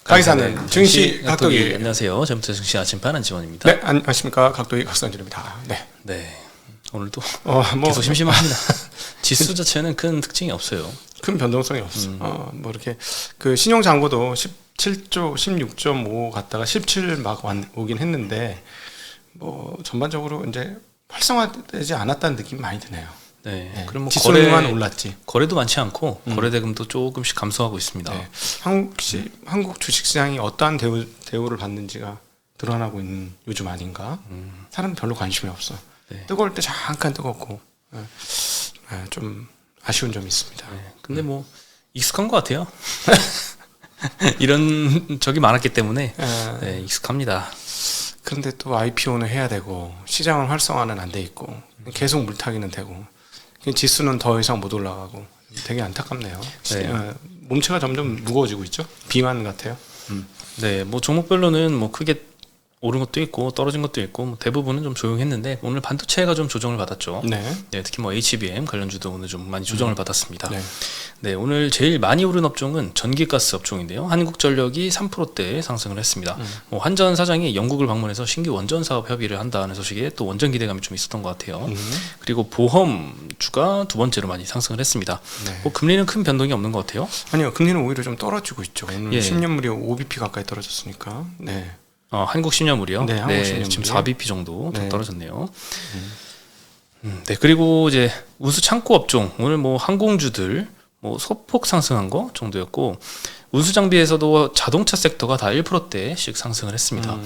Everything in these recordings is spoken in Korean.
강의사는 증시 각도기. 안녕하세요. 잘못해 증시 아침판 안지원입니다. 네, 안녕하십니까. 각도기 각선진입니다. 네. 네. 오늘도 계속 심심합니다. 지수 자체는 큰 특징이 없어요. 큰 변동성이 없어. 뭐 이렇게 그 신용 잔고도 17조, 16.5 갔다가 17 막 오긴 했는데 뭐 전반적으로 이제 활성화되지 않았다는 느낌이 많이 드네요. 네. 네. 그럼 뭐 지수만 올랐지. 거래도 많지 않고 거래 대금도 조금씩 감소하고 있습니다. 네. 한국 주식시장이 어떠한 대우를 받는지가 드러나고 있는 요즘 아닌가? 사람은 별로 관심이 없어. 네. 뜨거울 때 잠깐 뜨겁고 좀 아쉬운 점이 있습니다. 네. 근데 뭐 익숙한 것 같아요. 이런 적이 많았기 때문에 네, 익숙합니다. 그런데 또 IPO는 해야 되고 시장은 활성화는 안 돼 있고 계속 물타기는 되고 지수는 더 이상 못 올라가고 되게 안타깝네요. 네. 몸체가 점점 무거워지고 있죠. 비만 같아요. 네, 뭐 종목별로는 뭐 크게 오른 것도 있고 떨어진 것도 있고 뭐 대부분은 좀 조용했는데 오늘 반도체가 좀 조정을 받았죠. 네. 네, 특히 뭐 HBM 관련주도 오늘 좀 많이 조정을 받았습니다. 네. 네, 오늘 제일 많이 오른 업종은 전기가스 업종인데요. 한국전력이 3%대 상승을 했습니다. 뭐 한전 사장이 영국을 방문해서 신규 원전 사업 협의를 한다는 소식에 또 원전 기대감이 좀 있었던 것 같아요. 그리고 보험주가 두 번째로 많이 상승을 했습니다. 네. 뭐 금리는 큰 변동이 없는 것 같아요. 아니요, 금리는 오히려 좀 떨어지고 있죠. 오늘 예. 10년물이 5bp 가까이 떨어졌으니까. 네. 한국 10년물이요? 네, 한국 10년물이요. 지금 4bp 정도 좀 네. 떨어졌네요. 네, 그리고 이제 운수 창고 업종 오늘 뭐 항공주들 뭐 소폭 상승한 거 정도였고 운수 장비에서도 자동차 섹터가 다 1%대씩 상승을 했습니다.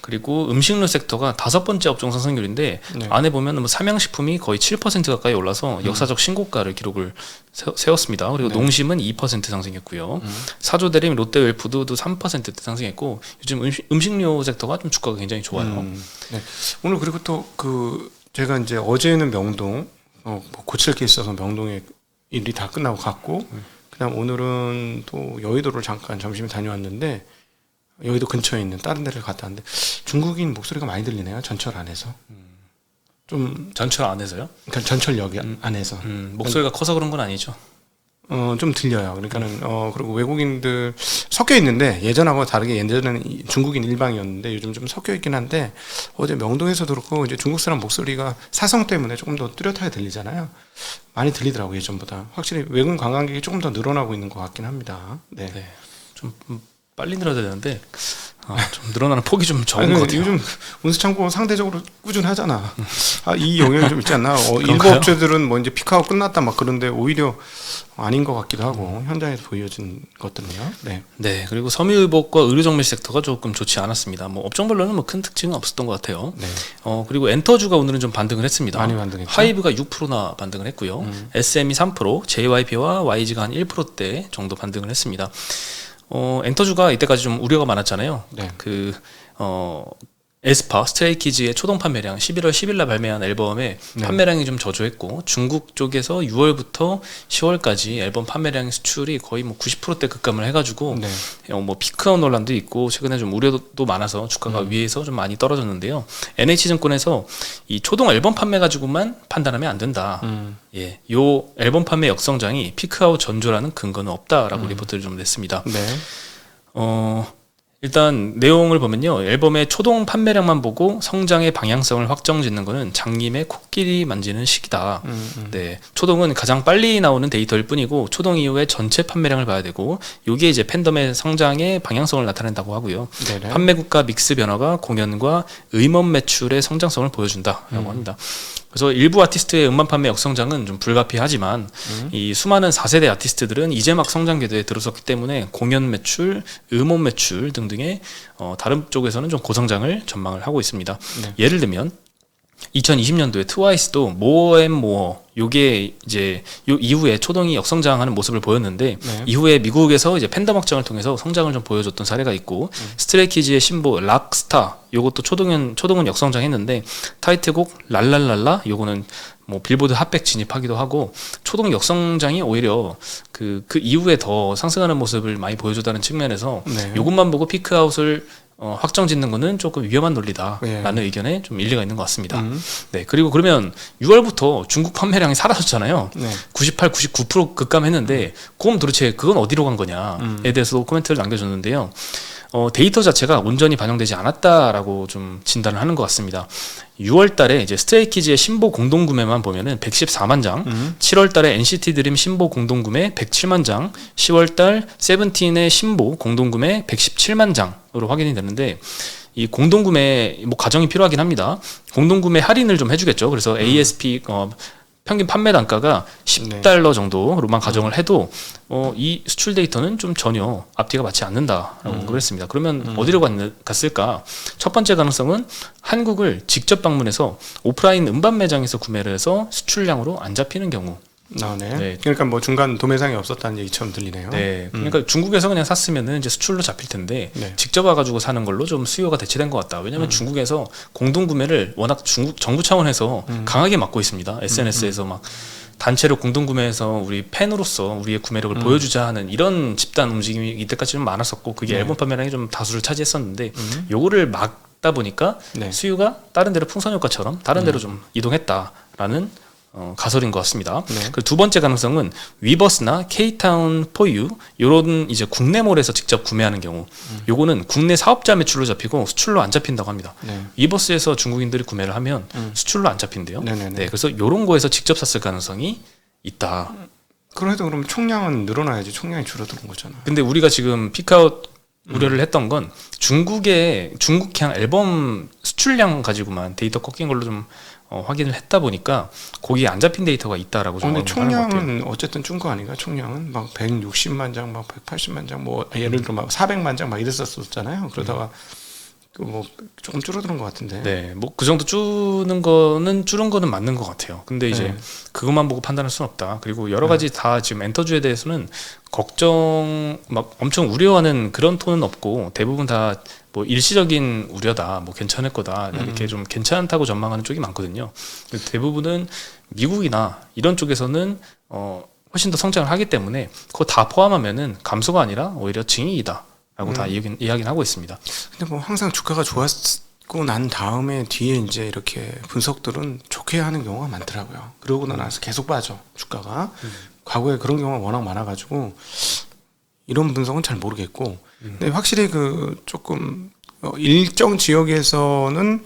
그리고 음식료 섹터가 5번째 업종 상승률인데 네. 안에 보면 뭐 삼양식품이 거의 7% 가까이 올라서 역사적 신고가를 기록을 세웠습니다. 그리고 네. 농심은 2% 상승했고요. 사조대림 롯데웰푸드도 3%대 상승했고 요즘 음식료 섹터가 좀 주가가 굉장히 좋아요. 네. 오늘 그리고 또 제가 이제 어제는 명동 뭐 고칠 게 있어서 명동에 일이 다 끝나고 갔고 그다음 오늘은 또 여의도를 잠깐 점심에 다녀왔는데 여의도 근처에 있는 다른 데를 갔다 왔는데 중국인 목소리가 많이 들리네요. 전철 안에서. 좀 전철 안에서요? 그러니까 전철역 안에서. 목소리가 커서 그런 건 아니죠. 좀 들려요. 그러니까는 그리고 외국인들 섞여 있는데 예전하고 다르게 예전에는 중국인 일방이었는데 요즘 좀 섞여 있긴 한데 어제 명동에서도 그렇고 이제 중국 사람 목소리가 사성 때문에 조금 더 뚜렷하게 들리잖아요. 많이 들리더라고요, 예전보다. 확실히 외국인 관광객이 조금 더 늘어나고 있는 것 같긴 합니다. 네. 네. 좀 빨리 늘어야 되는데 좀 늘어나는 폭이 좀 적은 것 같아요. 요즘 운수창고 상대적으로 꾸준하잖아. 이 영향이 좀 있지 않나? 일부 업체들은 뭐 이제 피크아웃 끝났다 막 그런데 오히려 아닌 것 같기도 하고 현장에서 보여진 것들은요. 네. 네. 그리고 섬유의복과 의료정밀 섹터가 조금 좋지 않았습니다. 뭐 업종별로는 뭐 큰 특징은 없었던 것 같아요. 네. 그리고 엔터주가 오늘은 좀 반등을 했습니다. 많이 반등했죠. 하이브가 6%나 반등을 했고요. SM이 3%, JYP와 YG가 한 1%대 정도 반등을 했습니다. 엔터주가 이때까지 좀 우려가 많았잖아요. 네. 에스파 스트레이키즈의 초동 판매량 11월 10일 날 발매한 앨범의 네. 판매량이 좀 저조했고 중국 쪽에서 6월부터 10월까지 앨범 판매량 수출이 거의 뭐 90%대 급감을 해가지고 네. 뭐 피크아웃 논란도 있고 최근에 좀 우려도 많아서 주가가 위에서 좀 많이 떨어졌는데요. NH증권에서 이 초동 앨범 판매 가지고만 판단하면 안 된다. 예, 요 앨범 판매 역성장이 피크아웃 전조라는 근거는 없다라고 리포트를 좀 냈습니다. 네. 일단 내용을 보면요. 앨범의 초동 판매량만 보고 성장의 방향성을 확정짓는 것은 장님의 코끼리 만지는 시기다. 네, 초동은 가장 빨리 나오는 데이터일 뿐이고 초동 이후에 전체 판매량을 봐야 되고 이게 이제 팬덤의 성장의 방향성을 나타낸다고 하고요. 네네. 판매국가 믹스 변화가 공연과 음원 매출의 성장성을 보여준다라고 합니다. 그래서 일부 아티스트의 음반 판매 역성장은 좀 불가피하지만 이 수많은 4세대 아티스트들은 이제 막 성장 궤도에 들어섰기 때문에 공연 매출, 음원 매출 등등의 다른 쪽에서는 좀 고성장을 전망을 하고 있습니다. 네. 예를 들면 2020년도에 트와이스도 More and More 요게 이제 요 이후에 초동이 역성장하는 모습을 보였는데 네. 이후에 미국에서 이제 팬덤 확장을 통해서 성장을 좀 보여줬던 사례가 있고 스트레이키즈의 신보 락스타 요것도 초동은 역성장했는데 타이틀곡 랄랄랄라 요거는 뭐 빌보드 핫백 진입하기도 하고 초동 역성장이 오히려 그 이후에 더 상승하는 모습을 많이 보여줬다는 측면에서 네. 요것만 보고 피크아웃을 확정짓는 거는 조금 위험한 논리다라는 네. 의견에 좀 일리가 있는 것 같습니다. 네, 그리고 그러면 6월부터 중국 판매량이 사라졌잖아요. 네. 98, 99% 급감했는데 그럼 도대체 그건 어디로 간 거냐에 대해서도 코멘트를 남겨줬는데요. 데이터 자체가 온전히 반영되지 않았다라고 좀 진단을 하는 것 같습니다. 6월달에 이제 스트레이키즈의 신보 공동구매만 보면은 114만 장, 7월달에 NCT 드림 신보 공동구매 107만 장, 10월달 세븐틴의 신보 공동구매 117만 장으로 확인이 되는데 이 공동구매 뭐 과정이 필요하긴 합니다. 공동구매 할인을 좀 해주겠죠. 그래서 ASP 평균 판매 단가가 $10 정도로만 가정을 해도 이 수출 데이터는 좀 전혀 앞뒤가 맞지 않는다라고 그랬습니다. 그러면 어디로 갔을까? 첫 번째 가능성은 한국을 직접 방문해서 오프라인 음반 매장에서 구매를 해서 수출량으로 안 잡히는 경우. 네. 그러니까 뭐 중간 도매상이 없었다는 얘기처럼 들리네요. 네. 그러니까 중국에서 그냥 샀으면은 이제 수출로 잡힐 텐데 네. 직접 와가지고 사는 걸로 좀 수요가 대체된 것 같다. 왜냐하면 중국에서 공동 구매를 워낙 중국 정부 차원에서 강하게 막고 있습니다. SNS에서 막 단체로 공동 구매해서 우리 팬으로서 우리의 구매력을 보여주자 하는 이런 집단 움직임이 이때까지 좀 많았었고 그게 앨범 판매량이 좀 다수를 차지했었는데 요거를 막다 보니까 수요가 다른 데로 풍선 효과처럼 다른 데로 좀 이동했다라는 가설인 것 같습니다. 그 두 번째 가능성은 위버스나 K-타운 포유 이런 이제 국내몰에서 직접 구매하는 경우, 요거는 국내 사업자 매출로 잡히고 수출로 안 잡힌다고 합니다. 위버스에서 중국인들이 구매를 하면 수출로 안 잡힌대요. 네, 그래서 이런 거에서 직접 샀을 가능성이 있다. 그래도 그럼 총량은 늘어나야지 총량이 줄어드는 거잖아. 근데 우리가 지금 피크아웃 우려를 했던 건 중국향 앨범 수출량 가지고만 데이터 꺾인 걸로 좀 확인을 했다 보니까 거기에 안 잡힌 데이터가 있다라고 좀 근데 하는 것 같아요. 총량은 어쨌든 준 거 아닌가? 총량은 막 160만 장, 막 180만 장, 뭐 예를 들어 막 400만 장 막 이랬었잖아요. 그러다가 그 뭐 조금 줄어드는 것 같은데. 네, 뭐 그 정도 줄은 거는 맞는 것 같아요. 근데 이제 그것만 보고 판단할 수는 없다. 그리고 여러 가지 다 지금 엔터주에 대해서는 걱정 막 엄청 우려하는 그런 톤은 없고 대부분 다 뭐 일시적인 우려다, 뭐 괜찮을 거다 이렇게 좀 괜찮다고 전망하는 쪽이 많거든요. 대부분은 미국이나 이런 쪽에서는 훨씬 더 성장을 하기 때문에 그거 다 포함하면은 감소가 아니라 오히려 증이익이다라고 다 이야기는 하고 있습니다. 근데 뭐 항상 주가가 좋았고 난 다음에 뒤에 이제 이렇게 분석들은 좋게 하는 경우가 많더라고요. 그러고 나서 계속 빠져 주가가. 과거에 그런 경우가 워낙 많아가지고 이런 분석은 잘 모르겠고. 근데 확실히 그 조금 일정 지역에서는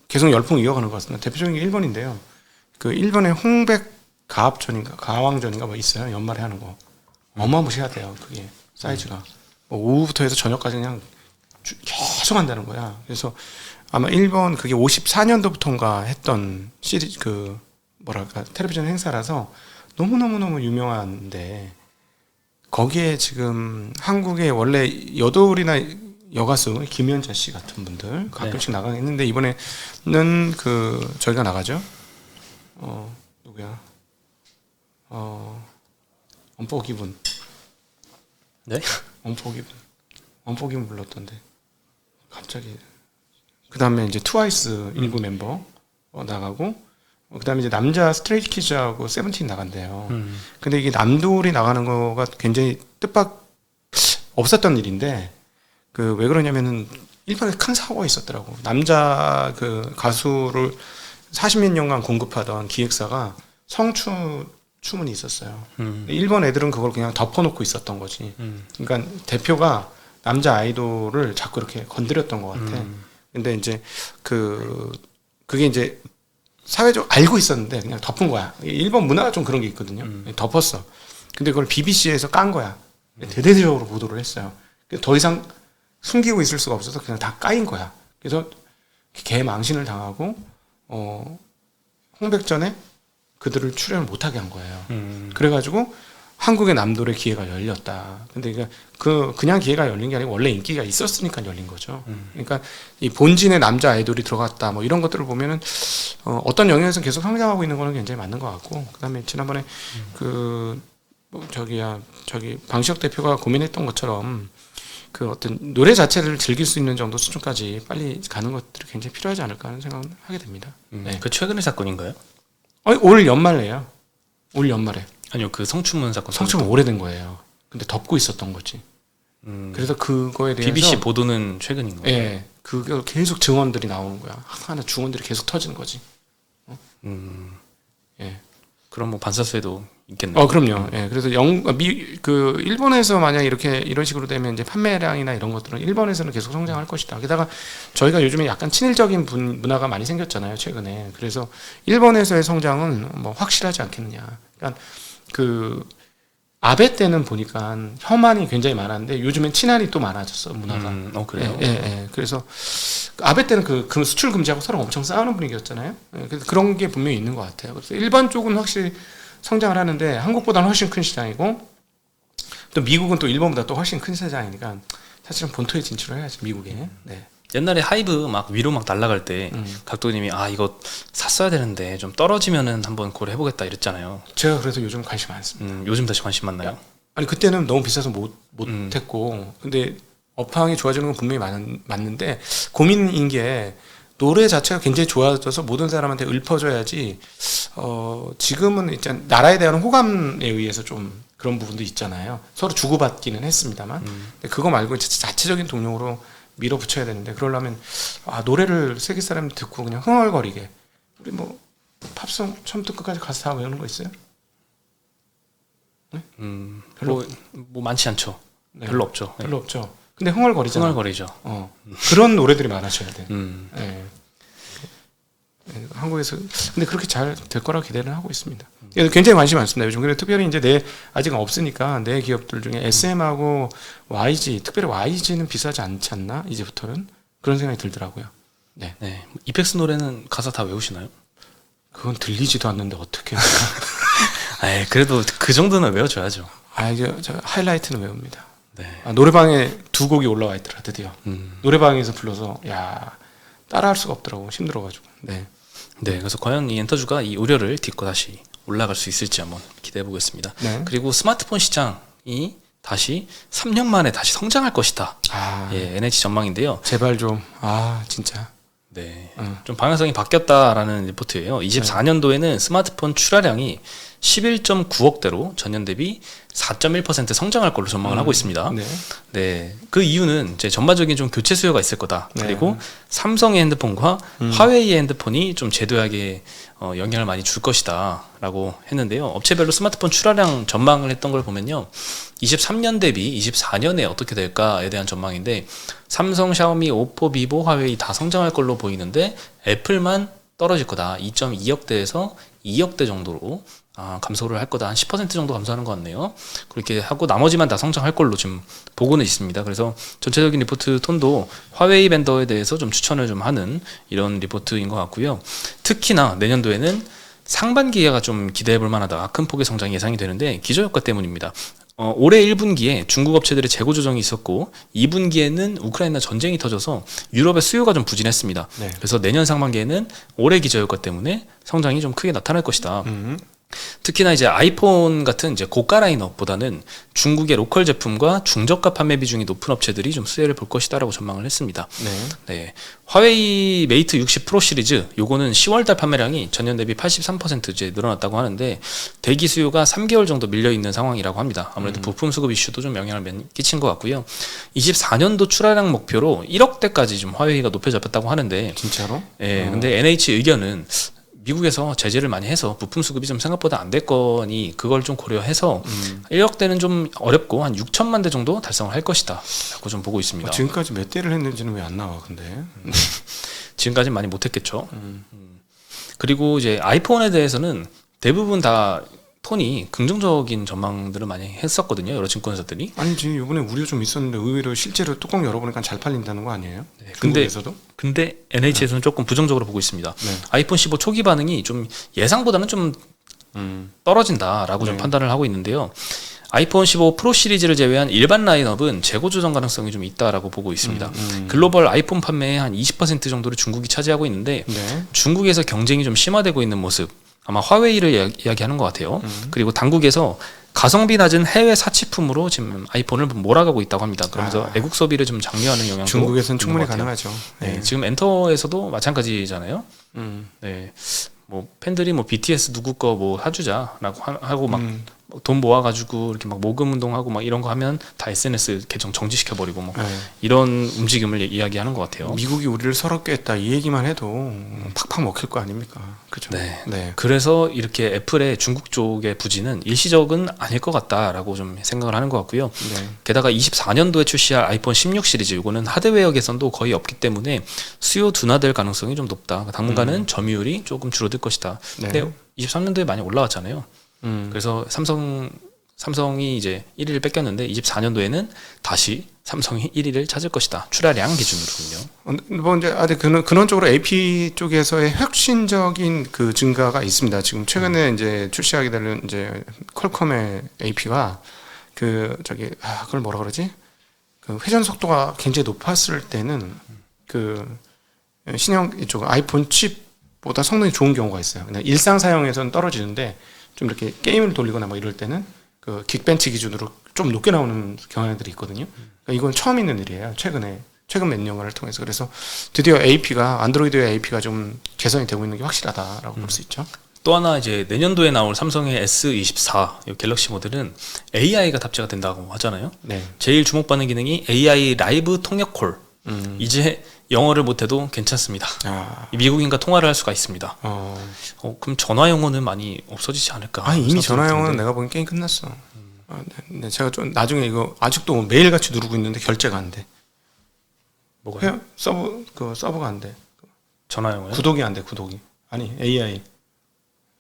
계속 열풍 이어가는 것 같습니다. 대표적인 게 일본인데요. 그 일본에 홍백 가합전인가 가왕전인가 뭐 있어요. 연말에 하는 거. 어마무시하대요. 그게 사이즈가. 뭐 오후부터 해서 저녁까지 그냥 계속 한다는 거야. 그래서 아마 일본 그게 54년도부터인가 했던 시리즈 그 뭐랄까 텔레비전 행사라서 너무너무 유명한데 거기에 지금 한국의 원래 여돌이나 여가수 김연자 씨 같은 분들 가끔씩 나가긴 했는데 이번에는 그 저희가 나가죠. 누구야? 엄포기분. 네? 엄포기분 불렀던데 갑자기. 그 다음에 이제 트와이스 일부 멤버 나가고. 그다음에 이제 남자 스트레이키즈하고 세븐틴 나간대요. 근데 이게 남돌이 나가는 거가 굉장히 뜻밖 없었던 일인데 그 왜 그러냐면은 일본에 큰 사고가 있었더라고. 남자 그 가수를 40몇 년간 공급하던 기획사가 성추 추문이 있었어요. 일본 애들은 그걸 그냥 덮어놓고 있었던 거지. 그러니까 대표가 남자 아이돌을 자꾸 이렇게 건드렸던 것 같아. 근데 이제 그게 이제 사회적으로 알고 있었는데 그냥 덮은 거야. 일본 문화가 좀 그런 게 있거든요. 덮었어. 근데 그걸 BBC에서 깐 거야. 대대적으로 보도를 했어요. 더 이상 숨기고 있을 수가 없어서 그냥 다 까인 거야. 그래서 개망신을 당하고 홍백전에 그들을 출연을 못하게 한 거예요. 그래가지고 한국의 남돌의 기회가 열렸다. 근데 그냥 기회가 열린 게 아니고 원래 인기가 있었으니까 열린 거죠. 그러니까 이 본진의 남자 아이돌이 들어갔다. 뭐 이런 것들을 보면은 어떤 영역에서 계속 성장하고 있는 거는 굉장히 맞는 것 같고. 그다음에 지난번에 저기 방시혁 대표가 고민했던 것처럼 그 어떤 노래 자체를 즐길 수 있는 정도 수준까지 빨리 가는 것들이 굉장히 필요하지 않을까 하는 생각을 하게 됩니다. 네. 그 최근의 사건인가요? 올 연말에요. 올 연말에. 아니요, 그 성추문 사건. 성추문 오래된 거예요. 근데 덮고 있었던 거지. 그래서 그거에 대해서 BBC 보도는 최근인 거예요. 예, 그게 계속 증언들이 나오는 거야. 하나 증언들이 계속 터지는 거지. 예. 그럼 뭐 반사수에도 있겠네요. 그럼요. 예. 그래서 일본에서 만약 이런 식으로 되면 이제 판매량이나 이런 것들은 일본에서는 계속 성장할 것이다. 게다가 저희가 요즘에 약간 친일적인 문화가 많이 생겼잖아요, 최근에. 그래서 일본에서의 성장은 뭐 확실하지 않겠느냐. 그러니까 그 아베 때는 보니까 혐한이 굉장히 많았는데 요즘엔 친한이 또 많아졌어, 문화가. 그래요? 예. 그래서 아베 때는 그 수출 금지하고 서로 엄청 싸우는 분위기였잖아요. 예, 그래서 그런 게 분명히 있는 것 같아요. 그래서 일반 쪽은 확실히 성장을 하는데 한국보다는 훨씬 큰 시장이고 또 미국은 또 일본보다 또 훨씬 큰 시장이니까 사실은 본토에 진출을 해야죠, 미국에. 네. 옛날에 하이브 막 위로 막 날아갈 때 각도님이 이거 샀어야 되는데 좀 떨어지면은 한번 고려해보겠다 이랬잖아요. 제가 그래서 요즘 관심 많습니다. 요즘 다시 관심 많나요? 아니 그때는 너무 비싸서 못했고 근데 업황이 좋아지는 건 분명히 맞는데 고민인 게 노래 자체가 굉장히 좋아져서 모든 사람한테 읊어줘야지. 지금은 일단 나라에 대한 호감에 의해서 좀 그런 부분도 있잖아요. 서로 주고받기는 했습니다만, 근데 그거 말고 자체적인 동력으로 밀어붙여야 되는데 그러려면 노래를 세계 사람이 듣고 그냥 흥얼거리게 우리 뭐 팝송 처음부터 끝까지 가서 다 외우는 거 있어요? 네? 별로 뭐 많지 않죠. 네. 별로 없죠. 별로 없죠. 근데 흥얼거리잖아. 흥얼거리죠. 그런 노래들이 많아져야 돼. 네. 한국에서 근데 그렇게 잘 될 거라 기대를 하고 있습니다. 굉장히 관심이 많습니다. 요즘 근데 특별히 이제 아직 없으니까 내 기업들 중에 SM하고 YG, 특별히 YG는 비싸지 않지 않나 이제부터는 그런 생각이 들더라고요. 네. 이펙스 노래는 가사 다 외우시나요? 그건 들리지도 않는데 어떻게? 그래도 그 정도는 외워줘야죠. 이제 저 하이라이트는 외웁니다. 네. 노래방에 2곡이 올라와 있더라 드디어. 노래방에서 불러서 따라할 수가 없더라고 힘들어가지고. 네. 그래서 과연 이 엔터주가 이 우려를 딛고 다시 올라갈 수 있을지 한번 기대해 보겠습니다. 네. 그리고 스마트폰 시장이 다시 3년 만에 다시 성장할 것이다. NH 전망인데요. 제발 좀. 진짜. 좀 방향성이 바뀌었다라는 리포트예요. 24년도에는 스마트폰 출하량이 11.9억대로 전년 대비 4.1% 성장할 걸로 전망을 하고 있습니다. 그 이유는 이제 전반적인 좀 교체 수요가 있을 거다. 그리고 삼성의 핸드폰과 화웨이의 핸드폰이 좀 제도약에 영향을 많이 줄 것이다라고 했는데요. 업체별로 스마트폰 출하량 전망을 했던 걸 보면요. 23년 대비 24년에 어떻게 될까에 대한 전망인데 삼성, 샤오미, 오포, 비보, 화웨이 다 성장할 걸로 보이는데 애플만 떨어질 거다. 2.2억대에서 2억대 정도로 감소를 할 거다. 한 10% 정도 감소하는 것 같네요. 그렇게 하고 나머지만 다 성장할 걸로 지금 보고는 있습니다. 그래서 전체적인 리포트 톤도 화웨이 벤더에 대해서 좀 추천을 좀 하는 이런 리포트인 것 같고요. 특히나 내년도에는 상반기가 좀 기대해 볼 만하다. 큰 폭의 성장이 예상이 되는데 기저효과 때문입니다. 올해 1분기에 중국 업체들의 재고 조정이 있었고 2분기에는 우크라이나 전쟁이 터져서 유럽의 수요가 좀 부진했습니다. 그래서 내년 상반기에는 올해 기저효과 때문에 성장이 좀 크게 나타날 것이다. 특히나 이제 아이폰 같은 이제 고가 라인업보다는 중국의 로컬 제품과 중저가 판매 비중이 높은 업체들이 좀 수혜를 볼 것이다라고 전망을 했습니다. 화웨이 메이트 60 프로 시리즈 요거는 10월달 판매량이 전년 대비 83% 이제 늘어났다고 하는데 대기 수요가 3개월 정도 밀려 있는 상황이라고 합니다. 아무래도 부품 수급 이슈도 좀 영향을 끼친 것 같고요. 24년도 출하량 목표로 1억대까지 좀 화웨이가 높여 잡혔다고 하는데 진짜로? 근데 NH 의견은 미국에서 제재를 많이 해서 부품 수급이 좀 생각보다 안 됐거니 그걸 좀 고려해서 1억대는 좀 어렵고 한 6천만 대 정도 달성을 할 것이다 라고 좀 보고 있습니다. 지금까지 몇 대를 했는지는 왜 안 나와 근데? 지금까지는 많이 못했겠죠. 그리고 이제 아이폰에 대해서는 대부분 다 톤이 긍정적인 전망들을 많이 했었거든요. 여러 증권사들이. 아니지 이번에 우려 좀 있었는데 의외로 실제로 뚜껑 열어보니까 잘 팔린다는 거 아니에요? 근데 NH에서는 조금 부정적으로 보고 있습니다. 아이폰 15 초기 반응이 좀 예상보다는 좀 떨어진다라고 좀 판단을 하고 있는데요. 아이폰 15 프로 시리즈를 제외한 일반 라인업은 재고 조정 가능성이 좀 있다라고 보고 있습니다. 글로벌 아이폰 판매의 한 20% 정도를 중국이 차지하고 있는데 중국에서 경쟁이 좀 심화되고 있는 모습 아마 화웨이를 이야기하는 것 같아요. 그리고 당국에서 가성비 낮은 해외 사치품으로 지금 아이폰을 몰아가고 있다고 합니다. 그러면서 애국 소비를 좀 장려하는 영향도 중국에서는 충분히 가능하죠. 지금 엔터에서도 마찬가지잖아요. 뭐 팬들이 뭐 BTS 누구 거 뭐 사주자라고 하고 막 돈 모아가지고 이렇게 막 모금 운동하고 막 이런 거 하면 다 SNS 계정 정지시켜버리고 뭐 네. 이런 움직임을 이야기하는 것 같아요. 미국이 우리를 서럽게 했다 이 얘기만 해도 팍팍 먹힐 거 아닙니까? 그죠? 네. 네. 그래서 이렇게 애플의 중국 쪽의 부진은 일시적은 아닐 것 같다라고 좀 생각을 하는 것 같고요. 네. 게다가 24년도에 출시할 아이폰 16 시리즈 이거는 하드웨어 개선도 거의 없기 때문에 수요 둔화될 가능성이 좀 높다. 당분간은 점유율이 조금 줄어들 것이다. 네. 근데 23년도에 많이 올라왔잖아요. 그래서 삼성이 이제 1위를 뺏겼는데 24년도에는 다시 삼성이 1위를 찾을 것이다. 출하량 기준으로군요. 뭐 이제 그런 쪽으로 AP 쪽에서의 혁신적인 그 증가가 있습니다. 지금 최근에 이제 출시하게 되는 이제 퀄컴의 AP가 그걸 뭐라 그러지? 그 회전 속도가 굉장히 높았을 때는 그 신형 이쪽 아이폰 칩보다 성능이 좋은 경우가 있어요. 그냥 일상 사용에서는 떨어지는데 좀 이렇게 게임을 돌리거나 뭐 이럴 때는 그 긱벤치 기준으로 좀 높게 나오는 경향들이 있거든요. 그러니까 이건 처음 있는 일이에요. 최근 몇 년간을 통해서. 그래서 드디어 안드로이드의 AP가 좀 개선이 되고 있는 게 확실하다라고 볼 수 있죠. 또 하나 이제 내년도에 나올 삼성의 S24 이 갤럭시 모델은 AI가 탑재가 된다고 하잖아요. 네. 제일 주목받는 기능이 AI 라이브 통역 콜. 이제 영어를 못해도 괜찮습니다. 미국인과 통화를 할 수가 있습니다. 그럼 전화 영어는 많이 없어지지 않을까? 이미 전화 영어는 내가 보기엔 게임 끝났어. 네, 제가 좀 나중에 이거 아직도 매일같이 누르고 있는데 결제가 안 돼. 뭐가요? 서버가 안 돼. 전화 영어요? 구독이 안 돼. 구독이. 아니 AI.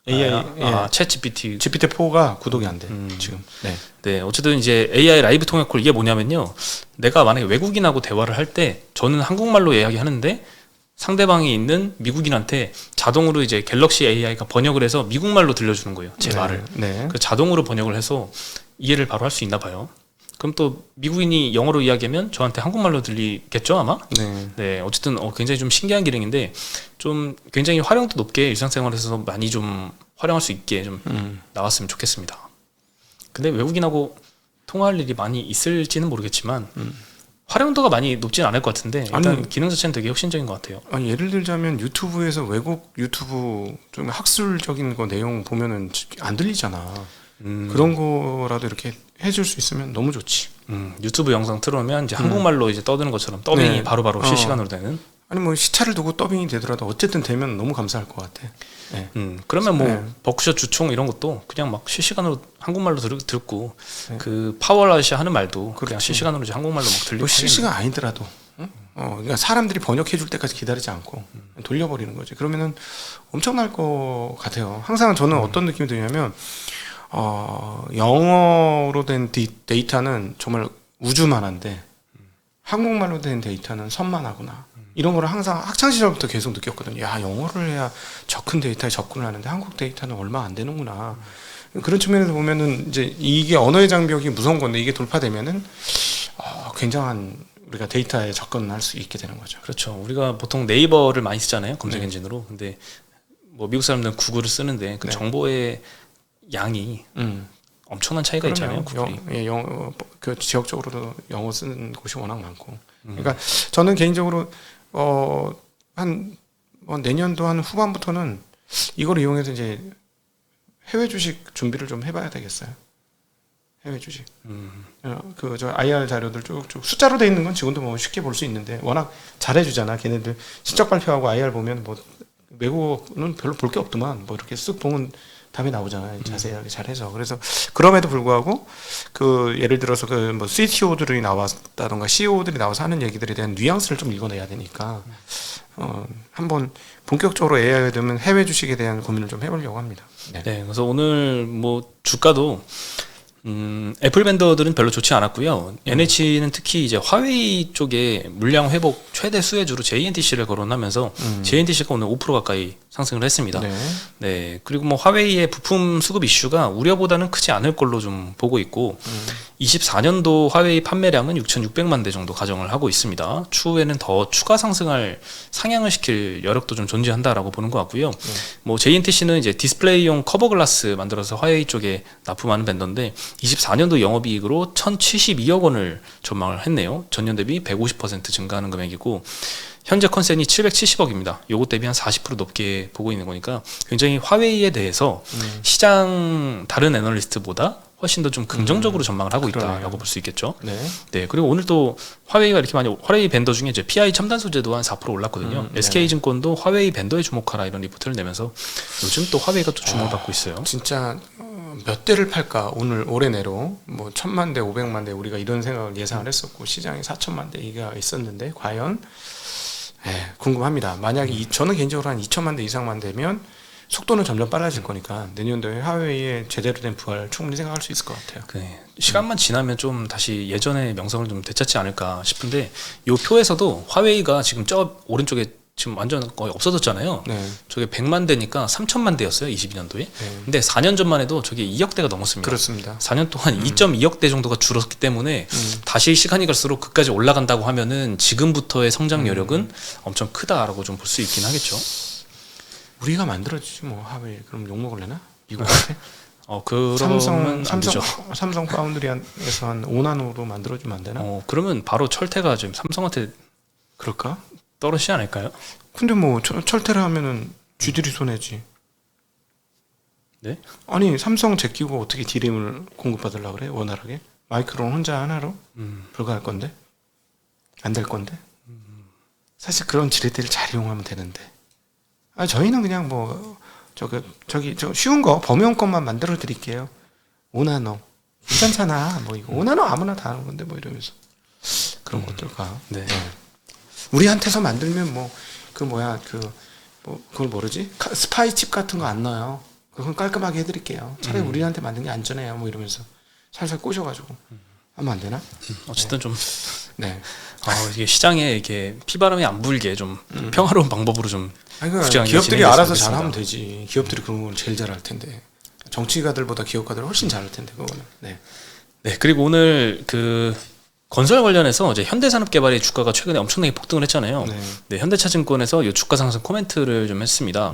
챗 GPT-4가 구독이 안 돼. 지금. 네. 네, 어쨌든 이제 AI 라이브 통역 콜 이게 뭐냐면요. 내가 만약에 외국인하고 대화를 할 때 저는 한국말로 이야기하는데 상대방이 있는 미국인한테 자동으로 이제 갤럭시 AI가 번역을 해서 미국말로 들려주는 거예요. 제 말을. 네. 그 자동으로 번역을 해서 이해를 바로 할 수 있나 봐요. 그럼 또 미국인이 영어로 이야기하면 저한테 한국말로 들리겠죠 아마? 네, 어쨌든 굉장히 좀 신기한 기능인데 좀 굉장히 활용도 높게 일상생활에서 많이 좀 활용할 수 있게 좀 나왔으면 좋겠습니다. 근데 외국인하고 통화할 일이 많이 있을지는 모르겠지만 활용도가 많이 높진 않을 것 같은데 일단 기능 자체는 되게 혁신적인 것 같아요. 예를 들자면 유튜브에서 외국 유튜브 좀 학술적인 거 내용 보면은 안 들리잖아. 그런 거라도 이렇게 해줄 수 있으면 너무 좋지. 유튜브 영상 틀어놓으면 이제 한국말로 이제 떠드는 것처럼 더빙이 네. 바로바로 실시간으로 되는. 아니 뭐 시차를 두고 더빙이 되더라도 어쨌든 되면 너무 감사할 것 같아. 네. 그러면 뭐 네. 버크셔 주총 이런 것도 그냥 막 실시간으로 한국말로 듣고 그 파월 아저씨 하는 말도 그냥 실시간으로 이제 한국말로 막 들리고. 실시간 아니더라도 그러니까 사람들이 번역해 줄 때까지 기다리지 않고 돌려버리는 거지. 그러면은 엄청날 것 같아요. 항상 저는 어떤 느낌이 드냐면 영어로 된 데이터는 정말 우주만한데 한국말로 된 데이터는 선만하구나. 이런 거를 항상 학창 시절부터 계속 느꼈거든요. 야, 영어를 해야 저 큰 데이터에 접근을 하는데 한국 데이터는 얼마 안 되는구나. 그런 측면에서 보면은 이제 이게 언어의 장벽이 무서운 건데 이게 돌파되면은 굉장한 우리가 데이터에 접근할 수 있게 되는 거죠. 그렇죠. 우리가 보통 네이버를 많이 쓰잖아요. 검색 엔진으로. 근데 뭐 미국 사람들은 구글을 쓰는데 그 정보의 양이 엄청난 차이가 있잖아요. 구글이. 그 지역적으로도 영어 쓰는 곳이 워낙 많고. 그러니까 저는 개인적으로 내년도 한 후반부터는 이걸 이용해서 이제 해외 주식 준비를 좀 해봐야 되겠어요. 해외 주식. 저 IR 자료들 쭉쭉 숫자로 돼 있는 건 지금도 뭐 쉽게 볼 수 있는데 워낙 잘해주잖아. 걔네들 실적 발표하고 IR 보면 뭐 외국어는 별로 볼 게 없더만 뭐 이렇게 쓱 보면 답이 나오잖아요. 자세하게 잘해서. 그래서 그럼에도 불구하고 그 예를 들어서 그 뭐 CTO들이 나왔다던가 CEO들이 나와서 하는 얘기들에 대한 뉘앙스를 좀 읽어내야 되니까 한번 본격적으로 AI가 되면 해외 주식에 대한 고민을 좀 해보려고 합니다. 네, 그래서 오늘 뭐 주가도 애플 벤더들은 별로 좋지 않았고요. NH는 특히 이제 화웨이 쪽에 물량 회복 최대 수혜주로 JNTC를 거론하면서 JNTC가 오늘 5% 가까이 상승을 했습니다. 네, 그리고 뭐 화웨이의 부품 수급 이슈가 우려보다는 크지 않을 걸로 좀 보고 있고 24년도 화웨이 판매량은 6,600만 대 정도 가정을 하고 있습니다. 추후에는 더 추가 상향을 시킬 여력도 좀 존재한다라고 보는 것 같고요. 뭐 JNTC는 이제 디스플레이용 커버 글라스 만들어서 화웨이 쪽에 납품하는 벤더인데 24년도 영업이익으로 1,072억 원을 전망을 했네요. 전년 대비 150% 증가하는 금액이고 현재 컨센이 770억입니다. 요것 대비 한 40% 높게 보고 있는 거니까 굉장히 화웨이에 대해서 시장 다른 애널리스트보다 훨씬 더 좀 긍정적으로 전망을 하고 있다라고 볼 수 있겠죠. 네. 네. 그리고 오늘 또 화웨이가 이렇게 많이 화웨이 벤더 중에 이제 PI 첨단 소재도 한 4% 올랐거든요. SK증권도 화웨이 벤더에 주목하라 이런 리포트를 내면서 요즘 또 화웨이가 또 주목을 받고 있어요. 진짜 몇 대를 팔까 오늘 올해 내로 뭐 1,000만 대, 500만 대 우리가 이런 생각을 예상을 했었고 시장에 4천만 대가 있었는데 과연 궁금합니다. 만약에 저는 개인적으로 한 2천만 대 이상만 되면 속도는 점점 빨라질 거니까 내년도에 화웨이의 제대로 된 부활 충분히 생각할 수 있을 것 같아요. 시간만 지나면 좀 다시 예전의 명성을 좀 되찾지 않을까 싶은데 이 표에서도 화웨이가 지금 저 오른쪽에 지금 완전 거의 없어졌잖아요. 네. 저게 100만 대니까 3천만 대였어요. 22년도에. 근데 4년 전만 해도 저게 2억 대가 넘었습니다. 그렇습니다. 4년 동안 2.2억 대 정도가 줄었기 때문에 다시 시간이 갈수록 그까지 올라간다고 하면은 지금부터의 성장 여력은 엄청 크다라고 좀 볼 수 있긴 하겠죠. 우리가 만들어주지 뭐 화웨이. 그럼 욕 먹을래나? 미국한테? 그러면 안 되죠. 삼성 파운드리에서 한 5나노로 만들어주면 안 되나? 그러면 바로 철퇴가 지금 삼성한테 그럴까? 떨어지지 않을까요? 근데 뭐 철퇴를 하면은 쥐들이 손해지. 네? 아니 삼성 제끼고 어떻게 디램을 공급받으려고 그래? 원활하게? 마이크론 혼자 하나로? 불가할 건데? 안 될 건데? 사실 그런 지렛대를 잘 이용하면 되는데. 저희는 그냥 뭐 저기 쉬운 거 범용 것만 만들어 드릴게요. 5나노 괜찮잖아. 뭐 이거 5나노 아무나 다 하는 건데 뭐 이러면서 그런 것들까. 네. 우리한테서 만들면 뭐 그걸 모르지? 스파이 칩 같은 거 안 넣어요. 그건 깔끔하게 해드릴게요. 차라리 우리한테 만든 게 안전해요. 뭐 이러면서 살살 꼬셔가지고 하면 안 되나? 어쨌든 좀 네. 이게 시장에 이렇게 피바람이 안 불게 좀 평화로운 방법으로 좀 그러니까 기업들이 알아서 잘하면 되지. 기업들이 그런 걸 제일 잘할 텐데. 정치가들보다 기업가들은 훨씬 잘할 텐데 그거는. 네. 네. 그리고 오늘 그 건설 관련해서 이제 현대산업개발의 주가가 최근에 엄청나게 폭등을 했잖아요. 네. 현대차증권에서 이 주가 상승 코멘트를 좀 했습니다.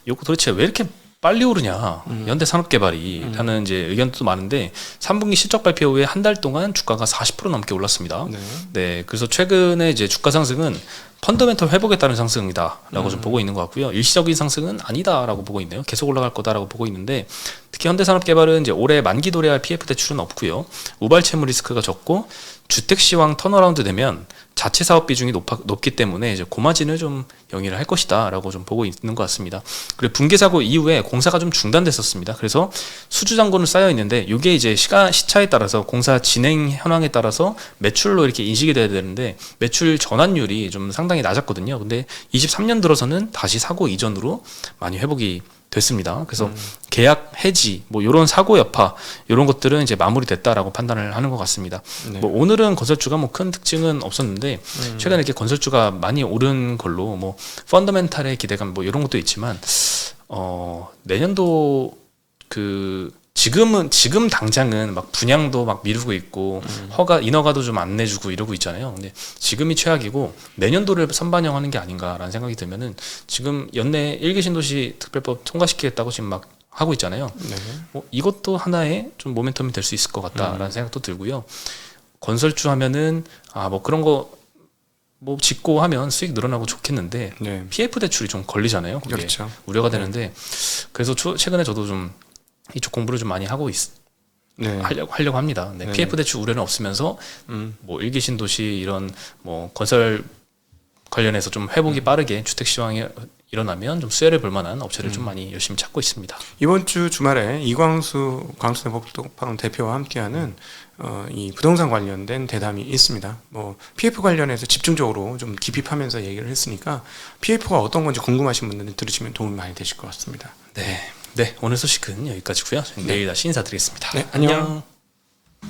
이거 도대체 왜 이렇게 빨리 오르냐? 현대산업개발이 라는 이제 의견도 많은데 3분기 실적 발표 후에 한 달 동안 주가가 40% 넘게 올랐습니다. 네. 그래서 최근에 이제 주가 상승은 펀더멘털 회복에 따른 상승이다라고 좀 보고 있는 것 같고요. 일시적인 상승은 아니다라고 보고 있네요. 계속 올라갈 거다라고 보고 있는데 특히 현대산업개발은 이제 올해 만기 도래할 PF 대출은 없고요. 우발 채무 리스크가 적고 주택 시황 턴어라운드 되면 자체 사업 비중이 높기 때문에 이제 고마진을 좀 영위를 할 것이다라고 좀 보고 있는 것 같습니다. 그리고 붕괴 사고 이후에 공사가 좀 중단됐었습니다. 그래서 수주 잔고는 쌓여 있는데 이게 이제 시차에 따라서 공사 진행 현황에 따라서 매출로 이렇게 인식이 돼야 되는데 매출 전환율이 좀 상당히 낮았거든요. 근데 23년 들어서는 다시 사고 이전으로 많이 회복이 됐습니다. 그래서 계약 해지 뭐 이런 사고 여파 이런 것들은 이제 마무리됐다라고 판단을 하는 것 같습니다. 네. 뭐 오늘은 건설주가 뭐 큰 특징은 없었는데 최근에 이렇게 건설주가 많이 오른 걸로 뭐 펀더멘탈의 기대감 뭐 이런 것도 있지만 내년도 지금 당장은 막 분양도 막 미루고 있고 인허가도 좀 안 내주고 이러고 있잖아요. 근데 지금이 최악이고 내년도를 선반영하는 게 아닌가라는 생각이 들면은 지금 연내 1기 신도시 특별법 통과시키겠다고 지금 막 하고 있잖아요. 네. 이것도 하나의 좀 모멘텀이 될 수 있을 것 같다라는 생각도 들고요. 건설주 하면은 뭐 그런 거 뭐 짓고 하면 수익 늘어나고 좋겠는데 네. PF 대출이 좀 걸리잖아요. 그게 그렇죠. 우려가 되는데 그래서 최근에 저도 좀 이쪽 공부를 좀 많이 하고 하려고 합니다. 네, PF 대출 우려는 없으면서 뭐 1기 신도시 이런 뭐 건설 관련해서 좀 회복이 빠르게 주택 시황이 일어나면 좀 수혜를 볼 만한 업체를 좀 많이 열심히 찾고 있습니다. 이번 주 주말에 이광수 광수대법관 대표와 함께하는 이 부동산 관련된 대담이 있습니다. 뭐 PF 관련해서 집중적으로 좀 깊이 파면서 얘기를 했으니까 PF가 어떤 건지 궁금하신 분들은 들으시면 도움이 많이 되실 것 같습니다. 네, 오늘 소식은 여기까지고요. 내일 다시 인사드리겠습니다. 네, 안녕.